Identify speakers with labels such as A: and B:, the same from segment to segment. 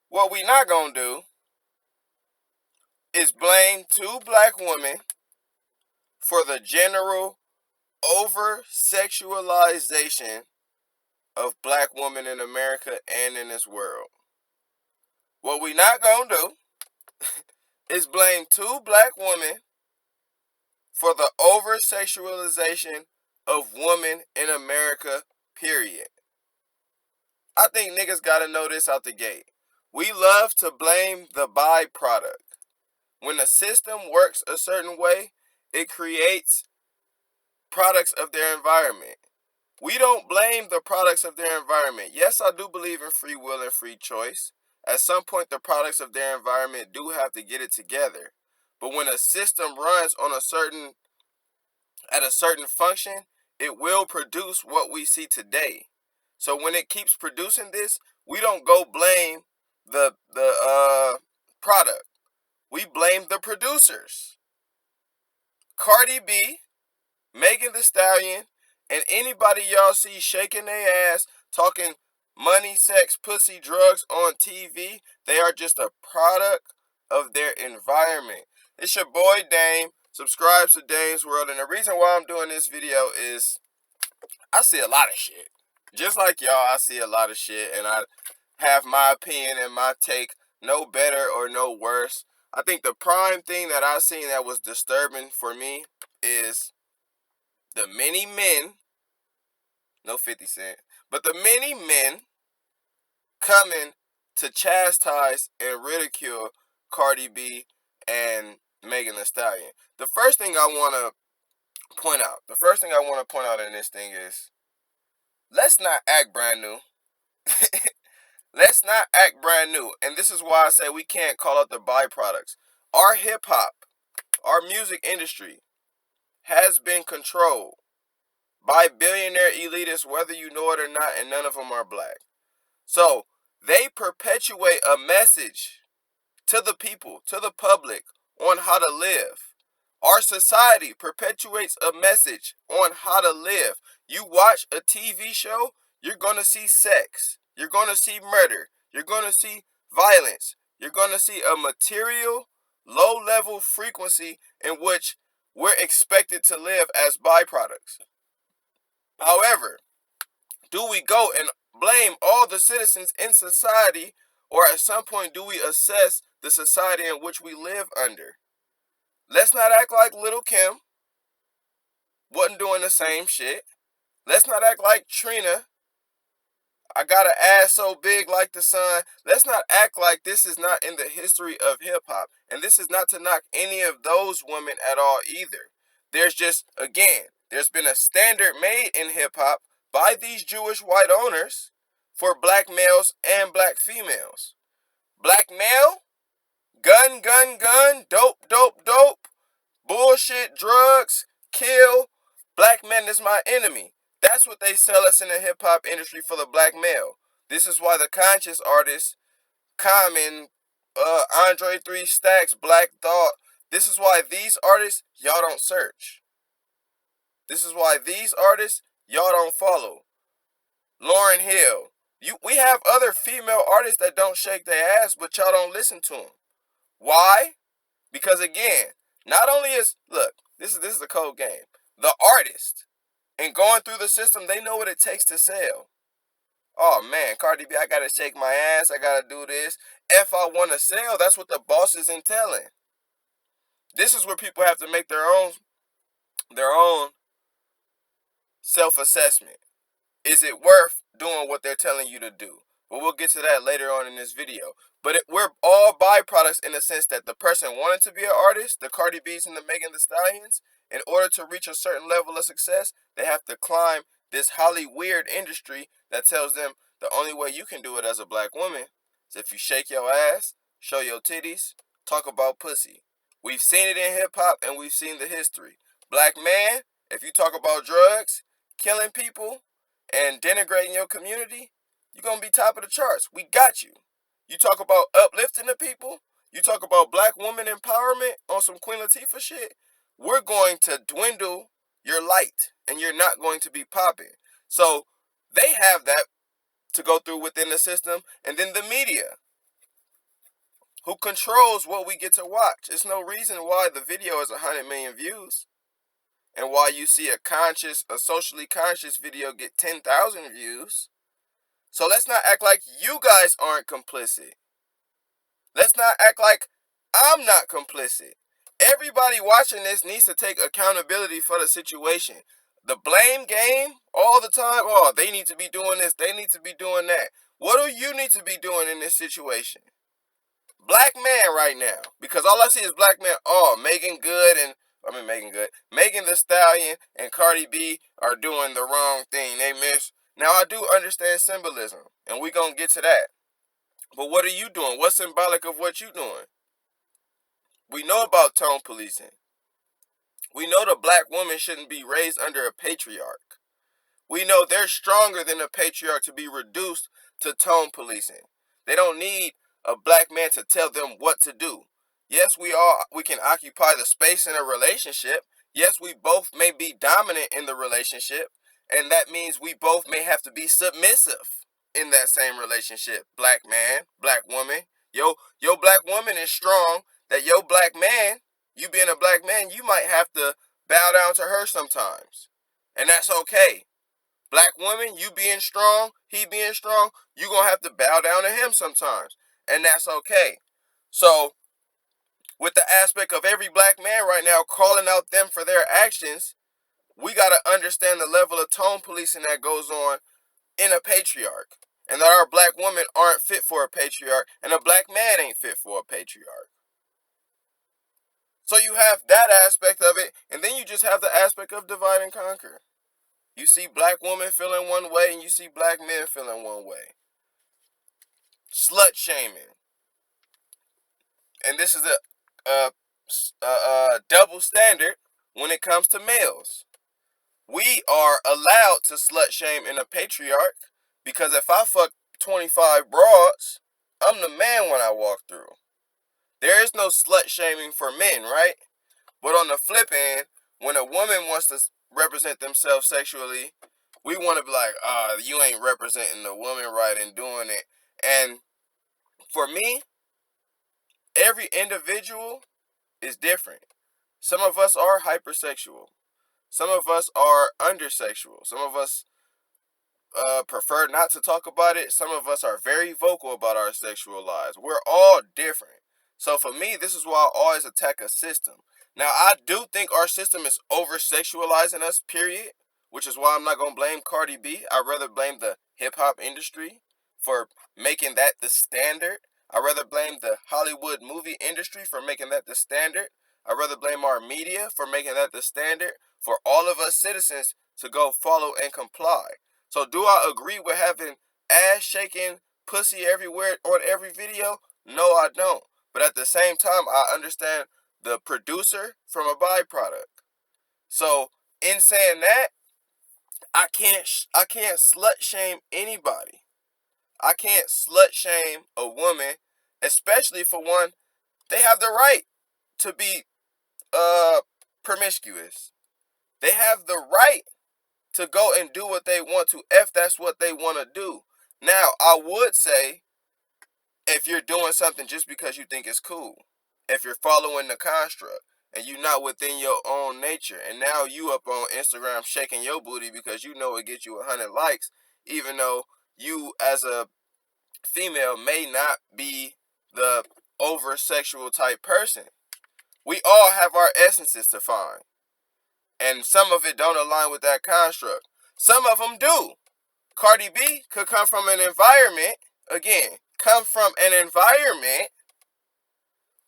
A: What we not gonna do is blame two black women for the general over-sexualization of black women in America and in this world. What we not gonna do is blame two black women for the over-sexualization of women in America, period. I think niggas gotta know this out the gate. We love to blame the byproduct. When the system works a certain way, it creates products of their environment. We don't blame the products of their environment. Yes, I do believe in free will and free choice. At some point, the products of their environment do have to get it together. But when a system runs on at a certain function, it will produce what we see today. So when it keeps producing this, we don't go blame the product. We blame the producers. Cardi B, Meagan The Stallion, and anybody y'all see shaking their ass, talking money, sex, pussy, drugs on TV, they are just a product of their environment. It's your boy Dame. Subscribe to Dame's World. And the reason why I'm doing this video is I see a lot of shit. Just like y'all, I see a lot of shit. And I have my opinion and my take, no better or no worse. I think the prime thing that I seen that was disturbing for me is the many men, no 50 Cent, but the many men coming to chastise and ridicule Cardi B and Megan Thee Stallion. The first thing I want to point out in this thing is, let's not act brand new. Let's not act brand new. And this is why I say we can't call out the byproducts. Our hip hop, our music industry has been controlled by billionaire elitists, whether you know it or not, and none of them are black. So they perpetuate a message to the people, to the public, on how to live. Our society perpetuates a message on how to live. You watch a TV show, you're going to see sex. You're going to see murder. You're going to see violence. You're going to see a material, low-level frequency in which we're expected to live as byproducts. However, do we go and blame all the citizens in society, or at some point do we assess the society in which we live under? Let's not act like Little Kim wasn't doing the same shit. Let's not act like Trina, I got an ass so big like the sun. Let's not act like this is not in the history of hip hop. And this is not to knock any of those women at all either. There's just, again, there's been a standard made in hip hop by these Jewish white owners for black males and black females. Black male, gun, gun, gun, dope, dope, dope, bullshit, drugs, kill. Black man is my enemy. That's what they sell us in the hip hop industry for the black male. This is why the conscious artists, Common, Andre 3 Stacks, Black Thought, this is why these artists, y'all don't search. This is why these artists, y'all don't follow. Lauryn Hill. We have other female artists that don't shake their ass, but y'all don't listen to them. Why? Because again, not only is, look, this is a cold game. The artist, and going through the system, they know what it takes to sell. Oh man, Cardi B, I gotta shake my ass, I gotta do this. If I wanna sell, that's what the boss is entailing. This is where people have to make their own self-assessment. Is it worth doing what they're telling you to do? But we'll get to that later on in this video. But we're all byproducts in the sense that the person wanted to be an artist, the Cardi B's and the Megan The Stallions, in order to reach a certain level of success, they have to climb this highly weird industry that tells them the only way you can do it as a black woman is if you shake your ass, show your titties, talk about pussy. We've seen it in hip hop and we've seen the history. Black man, if you talk about drugs, killing people, and denigrating your community, you're going to be top of the charts. We got you. You talk about uplifting the people, you talk about black woman empowerment on some Queen Latifah shit, we're going to dwindle your light and you're not going to be popping. So they have that to go through within the system. And then the media. who controls what we get to watch. It's no reason why the video is 100 million views and why you see a socially conscious video get 10,000 views. So let's not act like you guys aren't complicit. Let's not act like I'm not complicit. Everybody watching this needs to take accountability for the situation. The blame game all the time, oh, they need to be doing this, they need to be doing that. What do you need to be doing in this situation? Black man right now, because all I see is black men. Oh, Meagan The Stallion and Cardi B are doing the wrong thing. They miss. Now I do understand symbolism, and we gonna get to that. But what are you doing? What's symbolic of what you doing? We know about tone policing. We know the black woman shouldn't be raised under a patriarch. We know they're stronger than a patriarch to be reduced to tone policing. They don't need a black man to tell them what to do. Yes, we can occupy the space in a relationship. Yes, we both may be dominant in the relationship, and that means we both may have to be submissive in that same relationship. Black man, black woman. Your black woman is strong, that your black man, you being a black man, you might have to bow down to her sometimes. And that's okay. Black woman, you being strong, he being strong, you going to have to bow down to him sometimes. And that's okay. So, with the aspect of every black man right now calling out them for their actions, we got to understand the level of tone policing that goes on in a patriarch. And that our black women aren't fit for a patriarch, and a black man ain't fit for a patriarch. So you have that aspect of it, and then you just have the aspect of divide and conquer. You see black women feeling one way, and you see black men feeling one way. Slut shaming. And this is a double standard when it comes to males. We are allowed to slut shame in a patriarch because if I fuck 25 broads, I'm the man when I walk through. There is no slut shaming for men, right? But on the flip end, when a woman wants to represent themselves sexually, we want to be like, you ain't representing the woman right in doing it. And for me, every individual is different. Some of us are hypersexual. Some of us are undersexual. Some of us prefer not to talk about it. Some of us are very vocal about our sexual lives. We're all different. So for me, this is why I always attack a system. Now, I do think our system is over-sexualizing us, period, which is why I'm not going to blame Cardi B. I'd rather blame the hip-hop industry for making that the standard. I'd rather blame the Hollywood movie industry for making that the standard. I'd rather blame our media for making that the standard for all of us citizens to go follow and comply. So do I agree with having ass shaking pussy everywhere on every video? No, I don't. But at the same time, I understand the producer from a byproduct. So in saying that, I can't slut shame anybody. I can't slut shame a woman, especially for one, they have the right to be promiscuous. They have the right to go and do what they want to if that's what they want to do. Now, I would say if you're doing something just because you think it's cool, if you're following the construct and you're not within your own nature, and now you up on Instagram shaking your booty because you know it gets you 100 likes, even though you as a female may not be the over sexual type person. We all have our essences to find. And some of it don't align with that construct. Some of them do. Cardi B could come from an environment,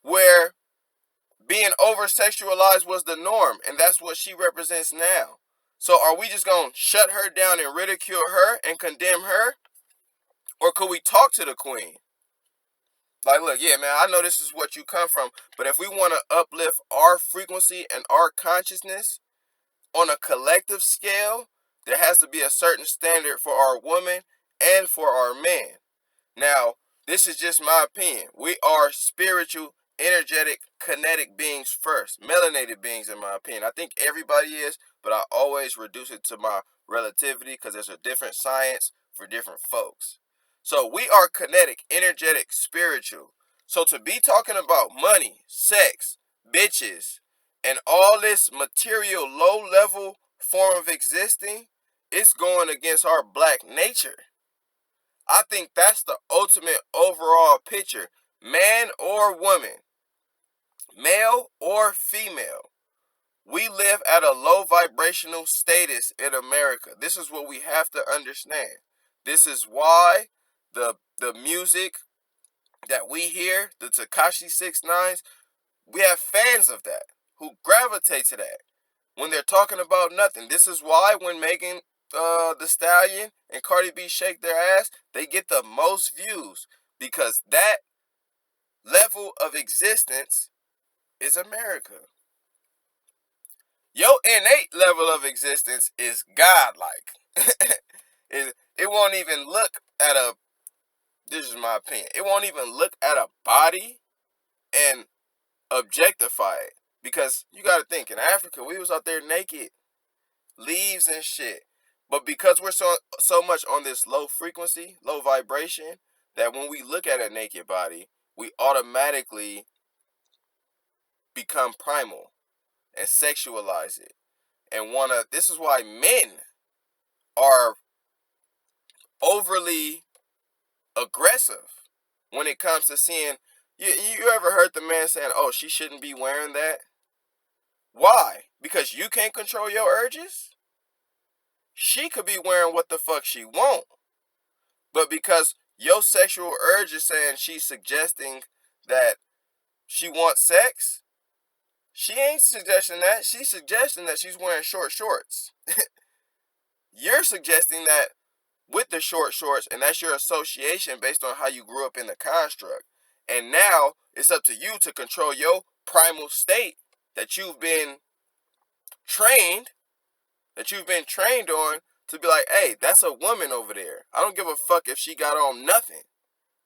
A: where being over-sexualized was the norm, and that's what she represents now. So are we just going to shut her down and ridicule her and condemn her? Or could we talk to the queen? Like, look, yeah, man, I know this is what you come from, but if we want to uplift our frequency and our consciousness on a collective scale, there has to be a certain standard for our women and for our men. Now, this is just my opinion. We are spiritual, energetic, kinetic beings first. Melanated beings, in my opinion. I think everybody is, but I always reduce it to my relativity because there's a different science for different folks. So we are kinetic, energetic, spiritual. So to be talking about money, sex, bitches, and all this material low level form of existing, it's going against our black nature. I think that's the ultimate overall picture. Man or woman, male or female, we live at a low vibrational status in America. This is what we have to understand. This is why the music that we hear, the Tekashi 6 9s, we have fans of that who gravitate to that when they're talking about nothing. This is why when Meagan The Stallion and Cardi B shake their ass, they get the most views, because that level of existence is America. Your innate level of existence is godlike. it won't even look at a, this is my opinion, it won't even look at a body and objectify it. Because you gotta think, in Africa, we was out there naked, leaves and shit. But because we're so much on this low frequency, low vibration, that when we look at a naked body, we automatically become primal and sexualize it. And wanna, this is why men are overly aggressive when it comes to seeing, you ever heard the man saying, oh, she shouldn't be wearing that? Why? Because you can't control your urges? She could be wearing what the fuck she want. But because your sexual urge is saying she's suggesting that she wants sex, she ain't suggesting that. She's suggesting that she's wearing short shorts. You're suggesting that with the short shorts, and that's your association based on how you grew up in the construct. And now it's up to you to control your primal state that you've been trained, on, to be like, hey, that's a woman over there. I don't give a fuck if she got on nothing.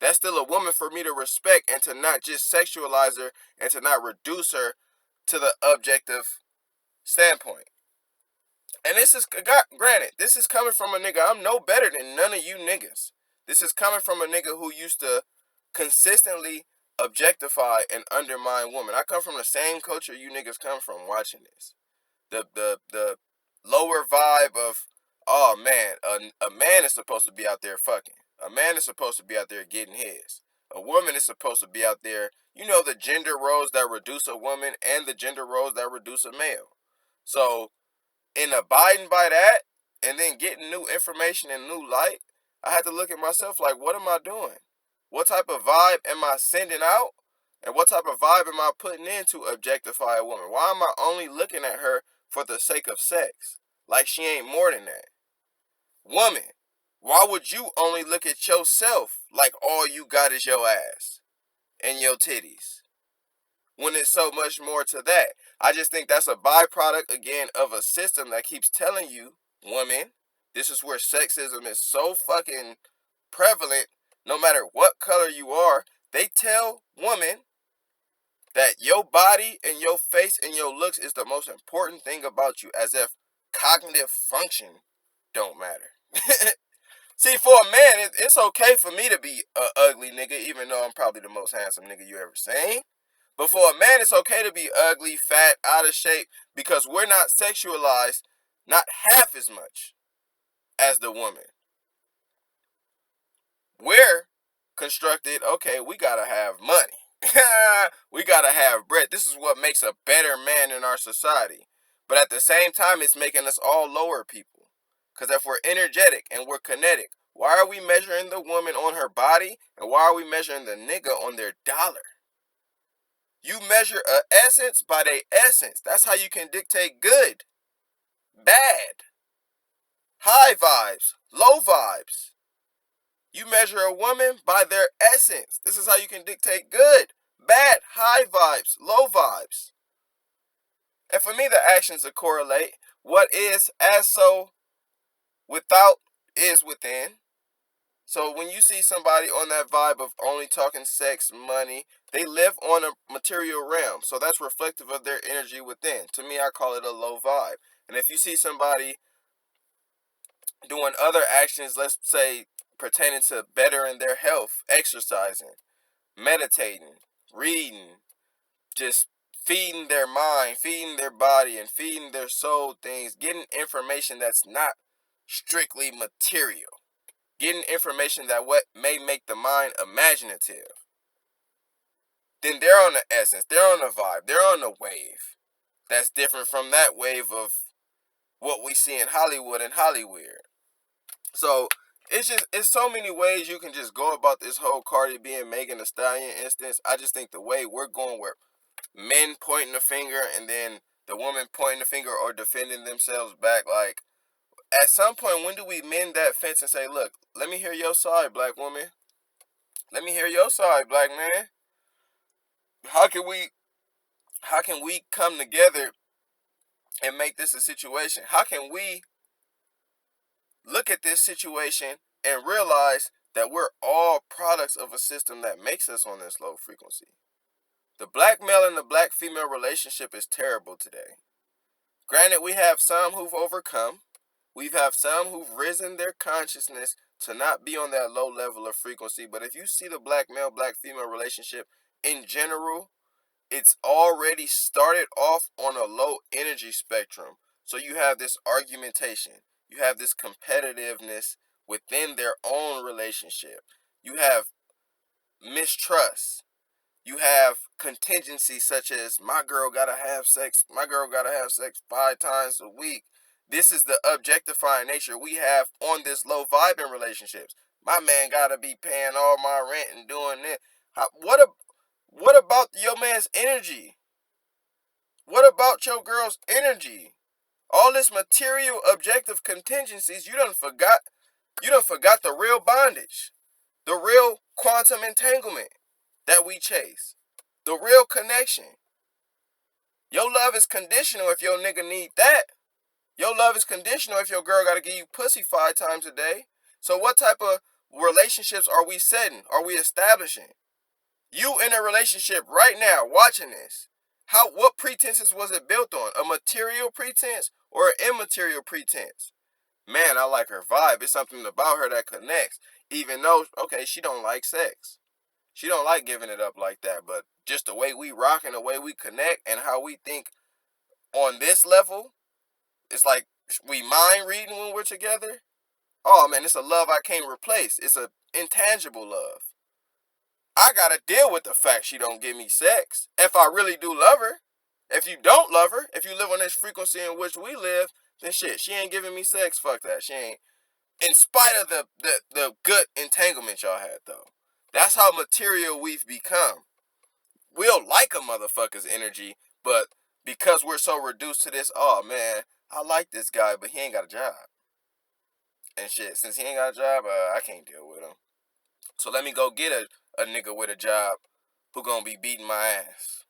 A: That's still a woman for me to respect, and to not just sexualize her and to not reduce her to the objective standpoint. And this is, granted, this is coming from a nigga. I'm no better than none of you niggas. This is coming from a nigga who used to consistently objectify and undermine women. I come from the same culture you niggas come from watching this. The lower vibe of, oh man, a man is supposed to be out there fucking. A man is supposed to be out there getting his. A woman is supposed to be out there, the gender roles that reduce a woman and the gender roles that reduce a male. So in abiding by that and then getting new information and new light, I had to look at myself like, what am I doing? What type of vibe am I sending out? And what type of vibe am I putting in to objectify a woman? Why am I only looking at her for the sake of sex? Like she ain't more than that. Woman, why would you only look at yourself like all you got is your ass and your titties, when it's so much more to that? I just think that's a byproduct, again, of a system that keeps telling you, woman, this is where sexism is so fucking prevalent. No matter what color you are, they tell women that your body and your face and your looks is the most important thing about you, as if cognitive function don't matter. See, for a man, it's okay for me to be a ugly nigga, even though I'm probably the most handsome nigga you ever seen. But for a man, it's okay to be ugly, fat, out of shape, because we're not sexualized not half as much as the woman. We're constructed, okay, we gotta have money. We gotta have bread. This is what makes a better man in our society. But at the same time, it's making us all lower people. Because if we're energetic and we're kinetic, why are we measuring the woman on her body? And why are we measuring the nigga on their dollar? You measure a essence by their essence. That's how you can dictate good, bad, high vibes, low vibes. You measure a woman by their essence. This is how you can dictate good, bad, high vibes, low vibes. And for me, the actions that correlate. What is as so without is within. So when you see somebody on that vibe of only talking sex, money, they live on a material realm. So that's reflective of their energy within. To me, I call it a low vibe. And if you see somebody doing other actions, let's say pertaining to bettering their health, exercising, meditating, reading, just feeding their mind, feeding their body, and feeding their soul things, getting information that's not strictly material, getting information that what may make the mind imaginative, then they're on the essence, they're on the vibe, they're on the wave. That's different from that wave of what we see in Hollywood and Hollywood. So it's so many ways you can just go about this whole Cardi being Meagan The Stallion instance. I just think the way we're going where men pointing the finger and then the woman pointing the finger or defending themselves back, like at some point when do we mend that fence and say, look, let me hear your side, black woman. Let me hear your side, black man. How can we come together and make this a situation? How can we look at this situation and realize that we're all products of a system that makes us on this low frequency? The black male and the black female relationship is terrible today. Granted, we have some who've overcome. We have some who've risen their consciousness to not be on that low level of frequency. But if you see the black male, black female relationship in general, it's already started off on a low energy spectrum. So you have this argumentation, you have this competitiveness within their own relationship, you have mistrust, you have contingencies such as my girl gotta have sex 5 times a week. This is the objectifying nature we have on this low vibing relationships. My man gotta be paying all my rent and doing this. What about your man's energy? What about your girl's energy? All this material objective contingencies, you done forgot the real bondage, the real quantum entanglement that we chase, the real connection. Your love is conditional if your nigga need that. Your love is conditional if your girl gotta give you pussy 5 times a day. So what type of relationships are we setting? Are we establishing? You in a relationship right now watching this. What pretenses was it built on? A material pretense or an immaterial pretense? Man, I like her vibe. It's something about her that connects. Even though, okay, she don't like sex. She don't like giving it up like that. But just the way we rock and the way we connect and how we think on this level, it's like we mind reading when we're together. Oh man, it's a love I can't replace. It's a intangible love. I gotta deal with the fact she don't give me sex. If I really do love her. If you don't love her, if you live on this frequency in which we live, then shit, she ain't giving me sex. Fuck that. She ain't. In spite of the good entanglement y'all had though. That's how material we've become. We'll like a motherfucker's energy, but because we're so reduced to this, oh man, I like this guy, but he ain't got a job. And shit, since he ain't got a job, I can't deal with him. So let me go get a nigga with a job who gonna be beating my ass.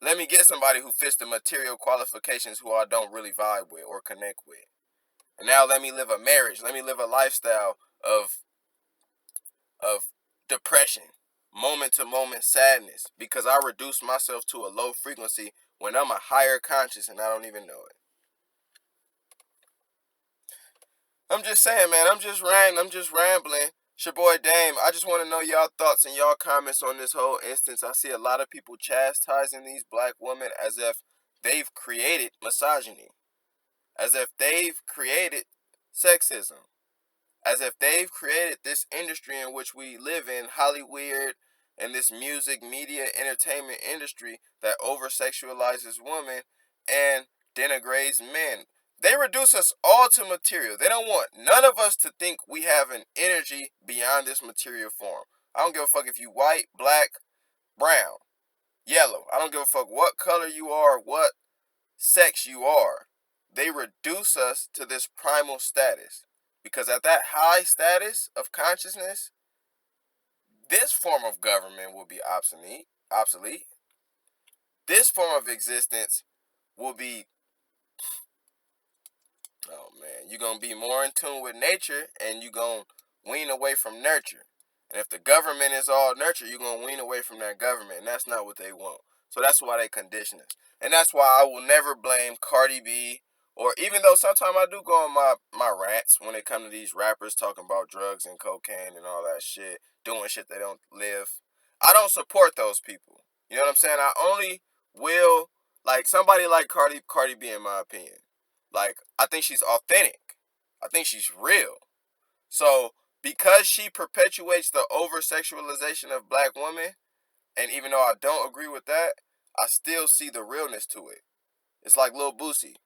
A: Let me get somebody who fits the material qualifications who I don't really vibe with or connect with. And now let me live a marriage. Let me live a lifestyle of depression, moment to moment sadness, because I reduce myself to a low frequency when I'm a higher conscious and I don't even know it. I'm just saying, man, I'm just rambling. It's your boy Dame. I just want to know y'all thoughts and y'all comments on this whole instance. I see a lot of people chastising these black women as if they've created misogyny, as if they've created sexism, as if they've created this industry in which we live in, Hollywood, and this music, media, entertainment industry that oversexualizes women and denigrates men. They reduce us all to material. They don't want none of us to think we have an energy beyond this material form. I don't give a fuck if you white, black, brown, yellow. I don't give a fuck what color you are, what sex you are. They reduce us to this primal status. Because at that high status of consciousness, this form of government will be obsolete. This form of existence will be, oh man, you're going to be more in tune with nature and you're going to wean away from nurture. And if the government is all nurture, you're going to wean away from that government. And that's not what they want. So that's why they condition us. And that's why I will never blame Cardi B Or even though sometimes I do go on my rants when it comes to these rappers talking about drugs and cocaine and all that shit, doing shit they don't live. I don't support those people. You know what I'm saying? I only will like somebody like Cardi B in my opinion. Like I think she's authentic. I think she's real. So because she perpetuates the over sexualization of black women, and even though I don't agree with that, I still see the realness to it. It's like Lil Boosie.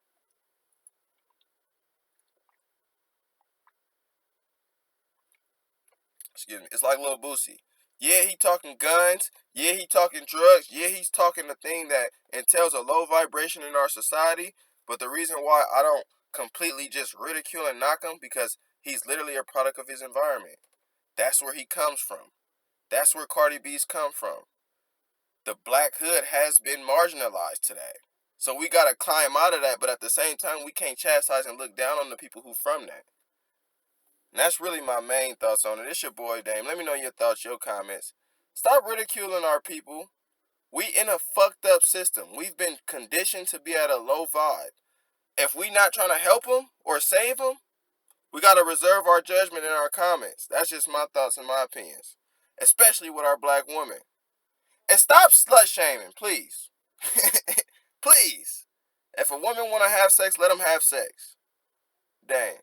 A: Excuse me. It's like Lil Boosie. Yeah, he talking guns. Yeah, he talking drugs. Yeah, he's talking the thing that entails a low vibration in our society. But the reason why I don't completely just ridicule and knock him because he's literally a product of his environment. That's where he comes from. That's where Cardi B's come from. The black hood has been marginalized today. So we gotta climb out of that, but at the same time, we can't chastise and look down on the people who from that. And that's really my main thoughts on it. It's your boy Dame. Let me know your thoughts, your comments. Stop ridiculing our people. We in a fucked up system. We've been conditioned to be at a low vibe. If we not trying to help them or save them, we gotta reserve our judgment in our comments. That's just my thoughts and my opinions, especially with our black women. And stop slut shaming, please. Please. If a woman want to have sex, let them have sex. Dang.